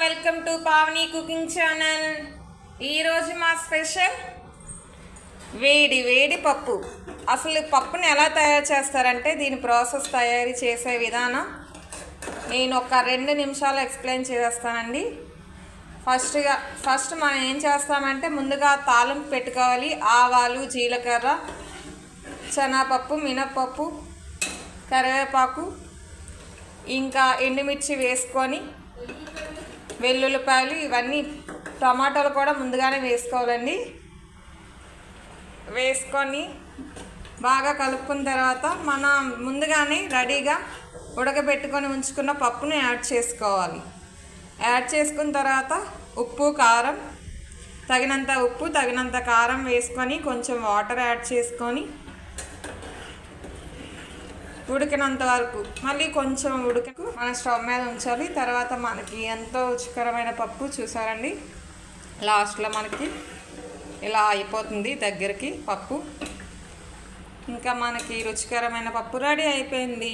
Welcome to Pavani cooking channel. ఈరోజు మా special వేడి వేడి పప్పు. అసలు పప్పుని ఎలా తయారు చేస్తారంటే దీని ప్రాసెస్ తయారీ చేసే విధానం నేను ఒక 2 నిమిషాలు ఎక్స్ప్లెయిన్ చేస్తానండి. ఫస్ట్ మనం ఏం చేస్తామంటే ముందుగా తాలింపు పెట్టుకోవాలి. ఆవాలు, జీలకర్ర, శనగపప్పు, మినప్పప్పు, కరివేపాకు, ఇంకా ఎండుమిర్చి వేసుకొని వెల్లుల్లిపాయలు ఇవన్నీ, టమాటాలు కూడా ముందుగానే వేసుకోవాలండి. వేసుకొని బాగా కలుపుకున్న తర్వాత మనం ముందుగానే రెడీగా ఉడకబెట్టుకొని ఉంచుకున్న పప్పుని యాడ్ చేసుకోవాలి. యాడ్ చేసుకున్న తర్వాత ఉప్పు, కారం, తగినంత ఉప్పు తగినంత కారం వేసుకొని కొంచెం వాటర్ యాడ్ చేసుకొని ఉడికినంత వరకు మళ్ళీ కొంచెం ఉడికకు మన స్టవ్ మీద ఉంచాలి. తర్వాత మనకి ఎంతో రుచికరమైన పప్పు చూసారండి. లాస్ట్లో మనకి ఇలా అయిపోతుంది దగ్గరికి పప్పు. ఇంకా మనకి రుచికరమైన పప్పు రెడీ అయిపోయింది.